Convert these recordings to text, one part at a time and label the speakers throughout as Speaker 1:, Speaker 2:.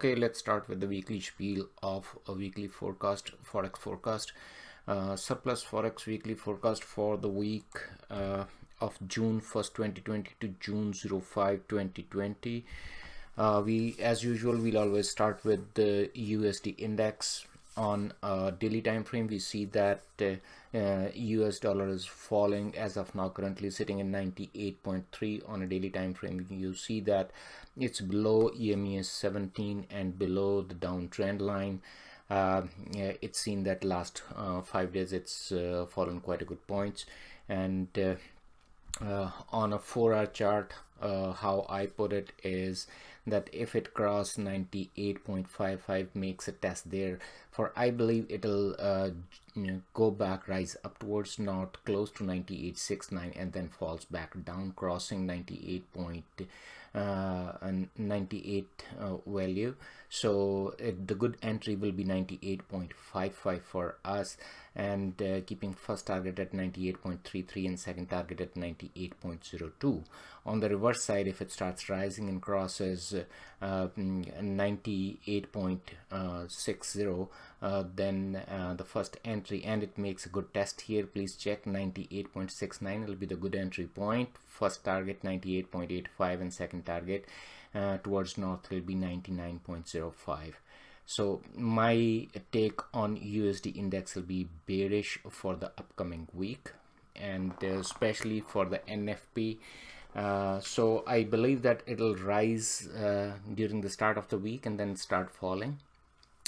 Speaker 1: Okay, let's start with the weekly spiel of a weekly forecast, Forex forecast. Surplus Forex weekly forecast for the week of June 1st, 2020 to June 05, 2020. We, as usual, we'll always start with the USD index. On a daily time frame, we see that US dollar is falling as of now, currently sitting in 98.3 on a daily time frame. You see that it's below EMA 17 and below the downtrend line. It's seen that last 5 days it's fallen quite a good points, and on a 4-hour chart, how I put it is that if it crosses 98.55, makes a test there, for I believe it'll go back, rise up towards not close to 98.69 and then falls back down, crossing 98 value. So the good entry will be 98.55 for us, and keeping first target at 98.33 and second target at 98.02. On the reverse side, if it starts rising and crosses 98.60, then the first entry, and it makes a good test here, please check 98.69 will be the good entry point. First target 98.85 and second target towards north will be 99.05. So my take on USD index will be bearish for the upcoming week, and especially for the NFP. So I believe that it'll rise during the start of the week and then start falling,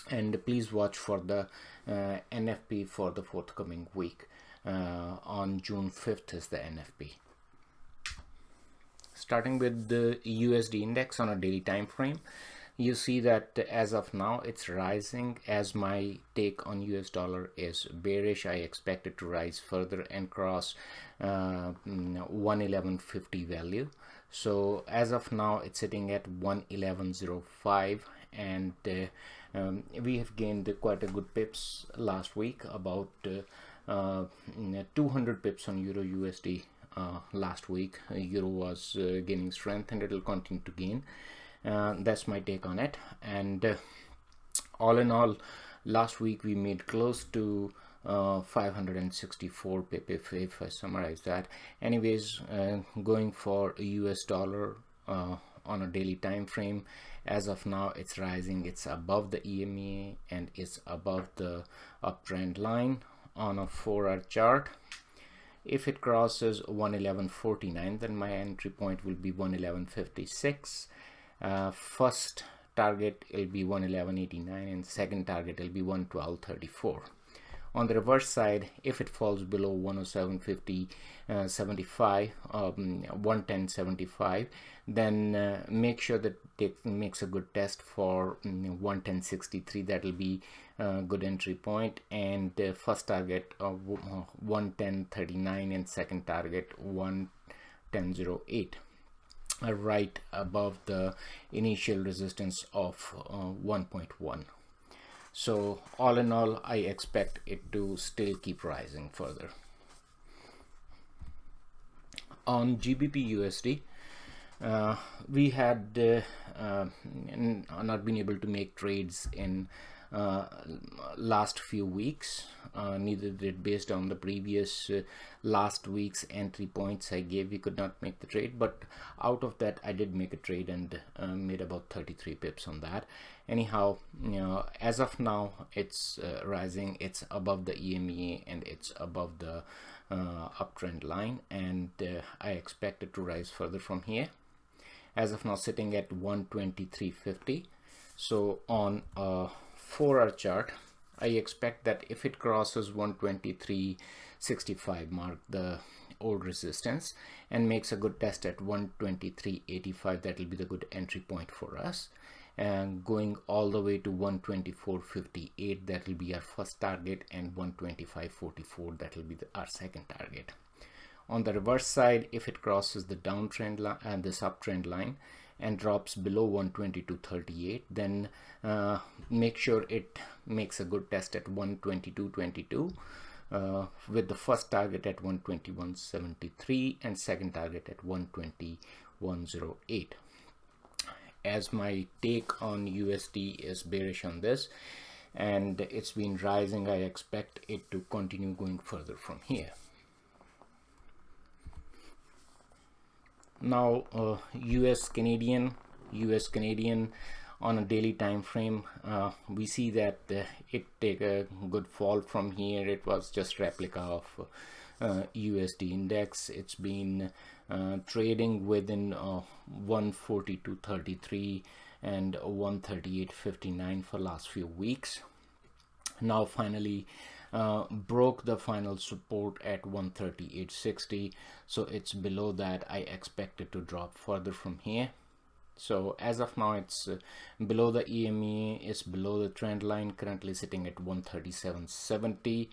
Speaker 1: and please watch for the NFP for the forthcoming week. On June 5th is the NFP. Starting with the USD index on a daily time frame, you see that as of now it's rising. As my take on US dollar is bearish, I expect it to rise further and cross 111.50 value. So as of now it's sitting at 111.05, and we have gained quite a good pips last week, about 200 pips on Euro USD. Last week Euro was gaining strength, and it will continue to gain. That's my take on it. And all in all, last week we made close to 564 pip if I summarize that. Anyways, going for US dollar on a daily time frame, as of now it's rising, it's above the EMA and it's above the uptrend line. On a 4-hour chart, if it crosses 111.49, then my entry point will be 111.56. First target will be 111.89 and second target will be 112.34. On the reverse side, if it falls below 107.50 110.75, then make sure that it makes a good test for 110.63. that will be a good entry point, and first target of 110.39 and second target 110.08. Right above the initial resistance of 1.1. So all in all, I expect it to still keep rising further. On GBPUSD, we had not been able to make trades in last few weeks. Neither did, based on the previous last week's entry points I gave, we could not make the trade, but out of that I did make a trade and made about 33 pips on that. Anyhow, as of now it's rising, it's above the EMA and it's above the uptrend line, and I expect it to rise further from here. As of now sitting at 123.50. so on a 4-hour chart, I expect that if it crosses 123.65 mark, the old resistance, and makes a good test at 123.85, that will be the good entry point for us, and going all the way to 124.58, that will be our first target, and 125.44, that will be our second target. On the reverse side, if it crosses the downtrend line and this uptrend line and drops below 122.38, then make sure it makes a good test at 122.22 with the first target at 121.73 and second target at 121.08. as my take on USD is bearish on this, and it's been rising. I expect it to continue going further from here. Now US Canadian on a daily time frame, we see that it take a good fall from here. It was just replica of USD index. It's been trading within 142.33 and 138.59 for last few weeks. Now finally broke the final support at 138.60, so it's below that. I expect it to drop further from here. So as of now, it's below the EMA, is below the trend line, currently sitting at 137.70.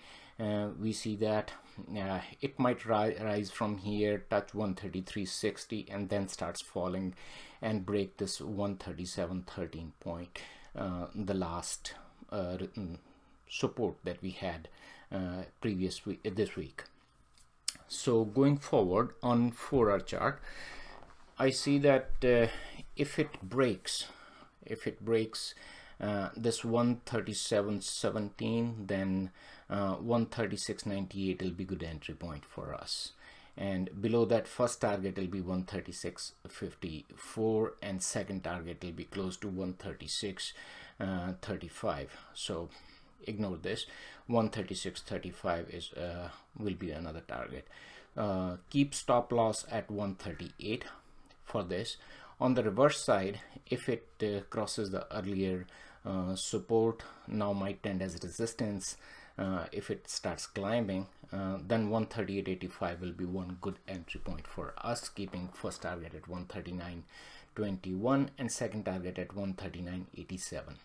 Speaker 1: We see that it might rise from here, touch 133.60, and then starts falling and break this 137.13 point, the last support that we had this week. So going forward on 4-hour chart, I see that if it breaks this 137.17, then 136.98 will be good entry point for us, and below that first target will be 136.54, and second target will be close to 136.35. so ignore this. 136.35 is will be another target. Keep stop loss at 138 for this. On the reverse side, if it crosses the earlier support, now might tend as resistance. If it starts climbing, then 138.85 will be one good entry point for us, keeping first target at 139.21 and second target at 139.87.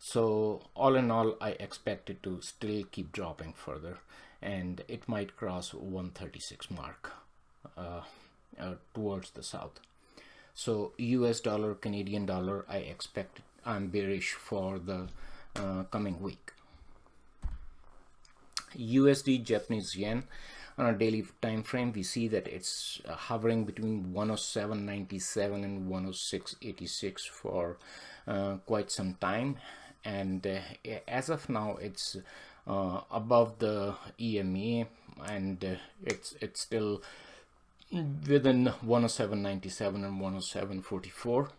Speaker 1: So all in all, I expect it to still keep dropping further, and it might cross 136 mark towards the south. So US dollar, Canadian dollar, I expect I'm bearish for the coming week. USD Japanese yen on a daily time frame, we see that it's hovering between 107.97 and 106.86 for quite some time, and as of now it's above the EMA, and it's still within 107.97 and 107.44.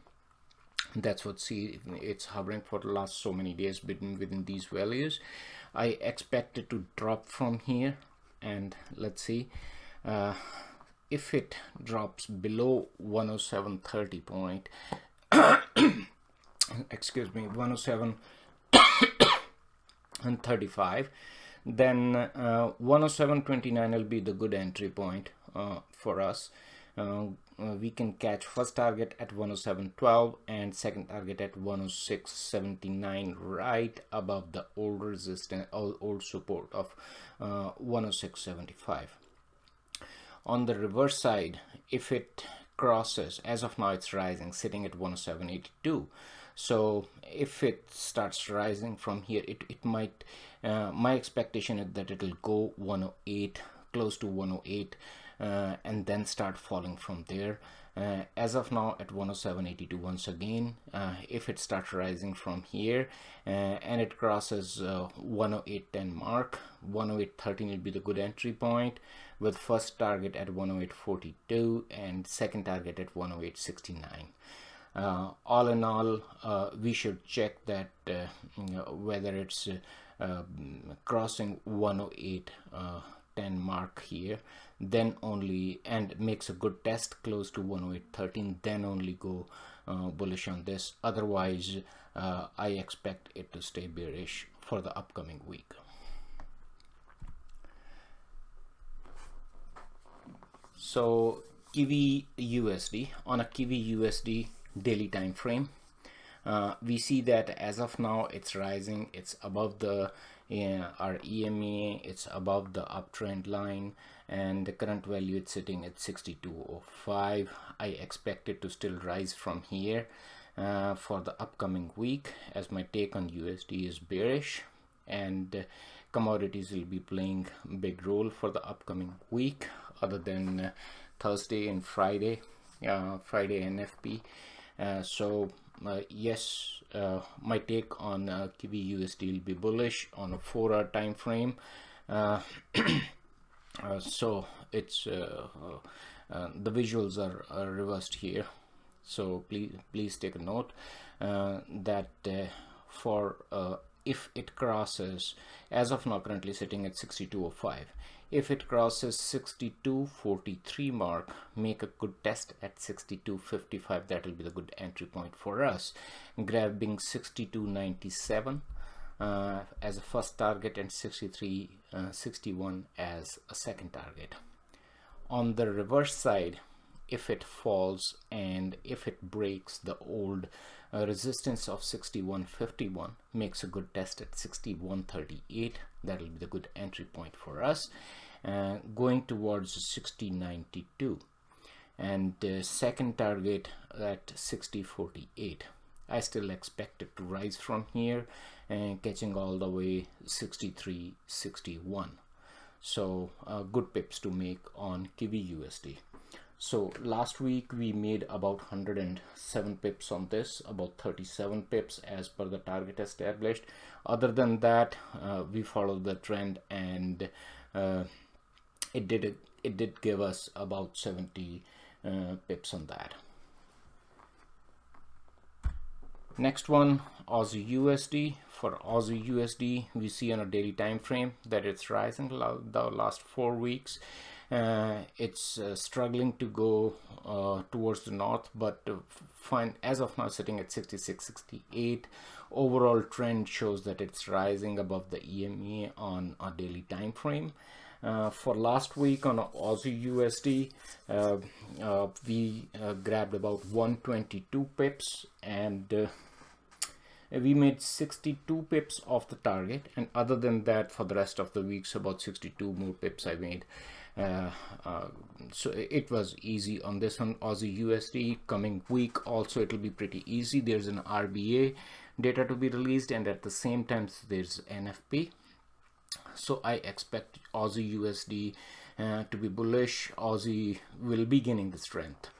Speaker 1: That's what it's hovering for the last so many days within these values. I expect it to drop from here, and let's see if it drops below 107.30 point excuse me, 107.35, then 107.29 will be the good entry point for us. We can catch first target at 107.12 and second target at 106.79, right above the old resistance, old support of 106.75. On the reverse side, if it crosses, as of now it's rising, sitting at 107.82. So if it starts rising from here, it might, my expectation is that it will go 108, close to 108, and then start falling from there. As of now at 107.82 once again. If it starts rising from here and it crosses 108.10 mark, 108.13 will be the good entry point, with first target at 108.42 and second target at 108.69. All in all, we should check that whether it's crossing 108.10 mark here, then only, and makes a good test close to 108.13, then only go bullish on this. Otherwise, I expect it to stay bearish for the upcoming week. So Kiwi USD, on a Kiwi USD daily time frame, we see that as of now it's rising, it's above the our EMA, it's above the uptrend line, and the current value it's sitting at 62.05. I expect it to still rise from here for the upcoming week, as my take on USD is bearish, and commodities will be playing a big role for the upcoming week, other than Thursday and Friday, Friday NFP. Yes, my take on GBPUSD will be bullish on a 4-hour time frame. So it's the visuals are reversed here, so please take a note that for if it crosses, as of now currently sitting at 62.05, if it crosses 62.43 mark, make a good test at 62.55. that will be the good entry point for us, grabbing 62.97 as a first target and 63.61 as a second target. On the reverse side, if it falls and if it breaks the old resistance of 61.51, makes a good test at 61.38, that will be the good entry point for us, going towards 60.92, and second target at 60.48. I still expect it to rise from here and catching all the way 63.61. So good pips to make on GBPUSD. So last week we made about 107 pips on this, about 37 pips as per the target established. Other than that, we followed the trend, and it did give us about 70 pips on that. Next one, Aussie USD. For Aussie USD, we see on a daily time frame that it's rising the last 4 weeks. It's struggling to go towards the north, but fine, as of now sitting at 66.68. Overall trend shows that it's rising above the EMA on a daily time frame. For last week on Aussie USD, we grabbed about 122 pips, and we made 62 pips off the target, and other than that, for the rest of the weeks, about 62 more pips I made. So it was easy on this one. Aussie USD coming week also it will be pretty easy. There's an RBA data to be released, and at the same time there's NFP. So I expect Aussie USD to be bullish. Aussie will be gaining the strength.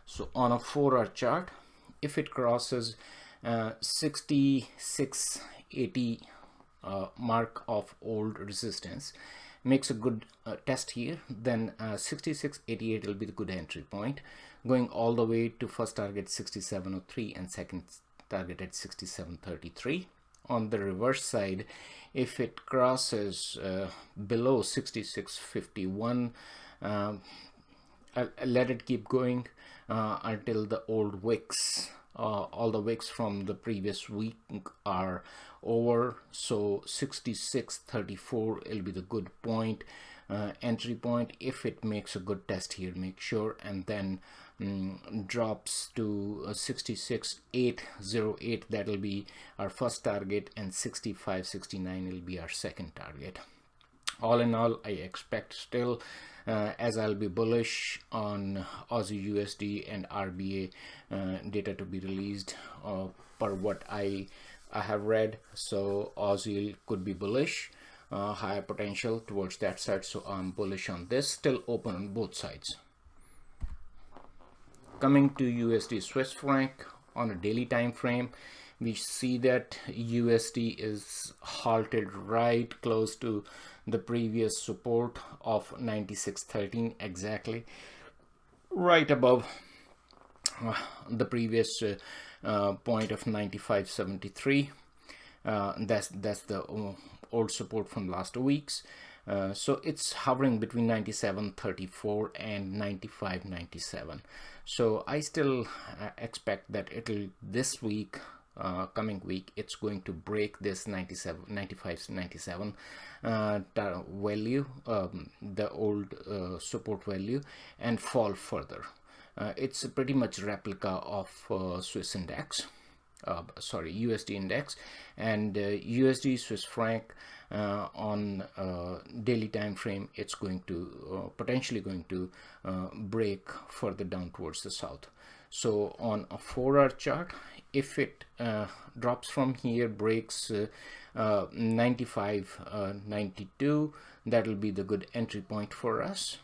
Speaker 1: So on a 4-hour chart, if it crosses 66.80 mark of old resistance, makes a good test here, then 66.88 will be the good entry point, going all the way to first target 67.03 and second target at 67.33. On the reverse side, if it crosses below 66.51, let it keep going until the old wicks, all the wicks from the previous week are over. So 66.34 will be the good point, entry point. If it makes a good test here, make sure, and then drops to 66.808, that will be our first target, and 65.69 will be our second target. All in all, I expect still, as I'll be bullish on Aussie USD and RBA data to be released per what I have read. So Aussie could be bullish, higher potential towards that side, so I'm bullish on this, still open on both sides. Coming to USD Swiss franc on a daily time frame, we see that USD is halted right close to the previous support of 96.13, exactly right above the previous point of 95.73. That's the old support from last 2 weeks. So it's hovering between 97.34 and 95.97. So I still expect that it'll this week, coming week, it's going to break this 95.97 value, the old support value, and fall further. It's pretty much replica of Swiss index, USD index, and USD Swiss franc on daily time frame, it's going to potentially going to break further down towards the south. So on a 4-hour chart, if it drops from here, breaks 95.92, that will be the good entry point for us.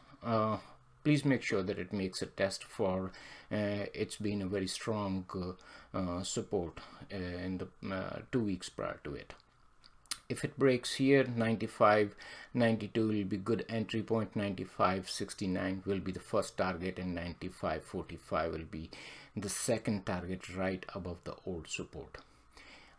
Speaker 1: please make sure that it makes a test for it's been a very strong support in the 2 weeks prior to it. If it breaks here, 95.92 will be good entry point, 95.69 will be the first target, and 95.45 will be the second target right above the old support.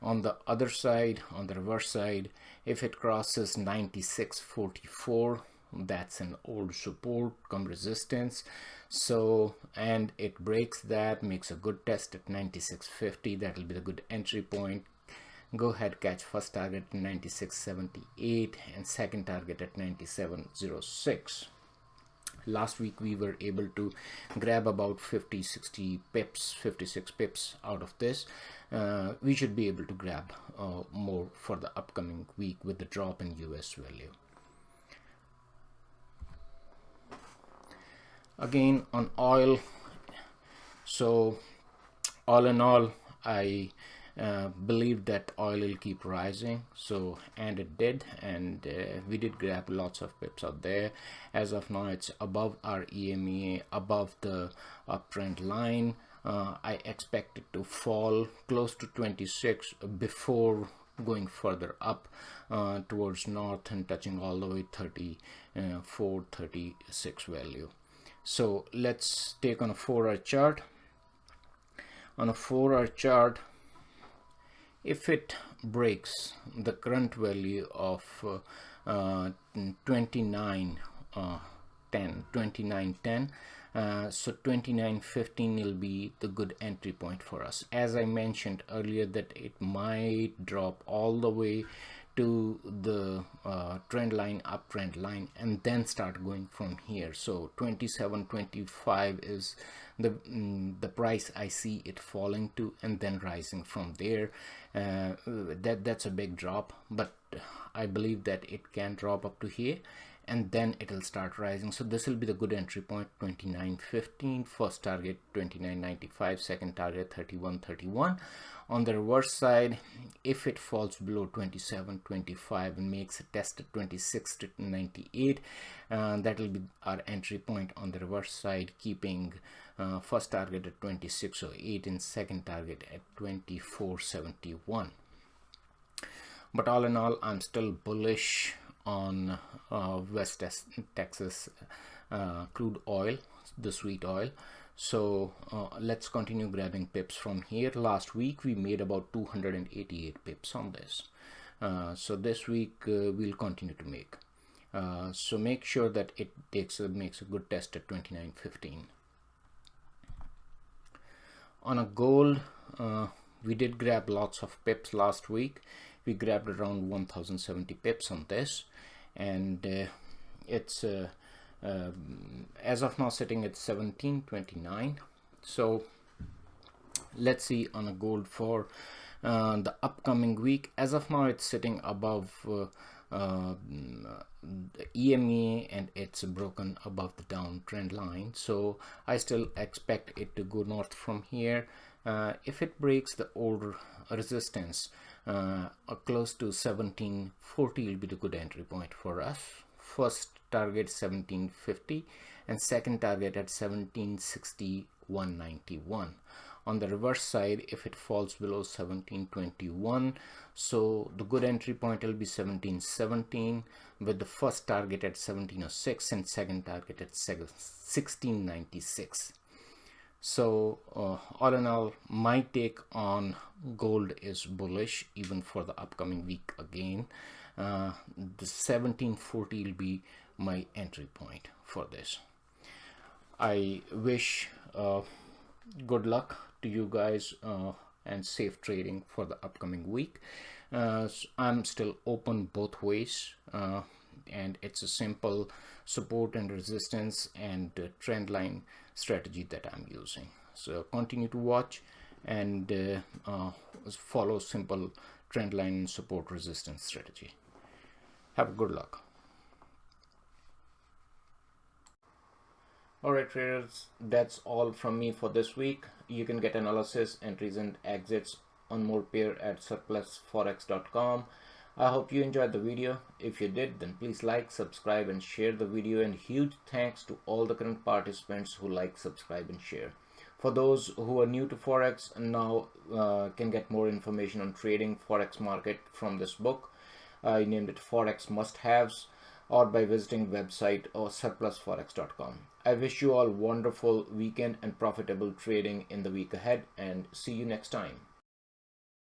Speaker 1: On the other side, on the reverse side, if it crosses 96.44, that's an old support come resistance. So, and it breaks that, makes a good test at 96.50, that will be the good entry point. Go ahead, catch first target at 96.78 and second target at 97.06. Last week we were able to grab about 50-60 pips, 56 pips out of this. We should be able to grab more for the upcoming week with the drop in US value. Again on oil, so all in all, I believed that oil will keep rising, so and it did, and we did grab lots of pips out there. As of now, it's above our EMA, above the uptrend line. I expect it to fall close to 26 before going further up towards north and touching all the way 34, 36 value. So let's take on a 4-hour chart. On a 4-hour chart, if it breaks the current value of 29.10, so 29.15 will be the good entry point for us. As I mentioned earlier, that it might drop all the way to the trend line, uptrend line, and then start going from here. So 27.25 is the price I see it falling to, and then rising from there. That's a big drop, but I believe that it can drop up to here and then it'll start rising. So this will be the good entry point, 29.15, first target 29.95, second target 31.31. On the reverse side, if it falls below 27.25 and makes a test at 26.98, that will be our entry point on the reverse side, keeping first target at 26.08 and second target at 24.71. But all in all, I'm still bullish on West Texas crude oil, the sweet oil. So let's continue grabbing pips from here. Last week we made about 288 pips on this. So this week we'll continue to make. So make sure that it makes a good test at 29.15. On a gold, we did grab lots of pips last week. We grabbed around 1070 pips on this, and it's as of now sitting at 17.29. So let's see on a gold for the upcoming week. As of now, it's sitting above the EMA, and it's broken above the downtrend line. So I still expect it to go north from here. If it breaks the old resistance close to 17.40 will be the good entry point for us. First target 17.50 and second target at 17.61.91. On the reverse side, if it falls below 17.21, so the good entry point will be 17.17 with the first target at 17.06 and second target at 16.96. So all in all, my take on gold is bullish even for the upcoming week again. The 17.40 will be my entry point for this. I wish good luck to you guys and safe trading for the upcoming week. I'm still open both ways, and it's a simple support and resistance and trend line strategy that I'm using. So continue to watch and follow simple trend line and support resistance strategy. Have good luck. Alright traders, that's all from me for this week. You can get analysis, entries and exits on more pair at surplusforex.com. I hope you enjoyed the video. If you did, then please like, subscribe and share the video, and huge thanks to all the current participants who like, subscribe and share. For those who are new to Forex and now can get more information on trading Forex market from this book, I named it Forex Must-Haves, or by visiting website or surplusforex.com. I wish you all wonderful weekend and profitable trading in the week ahead, and see you next time.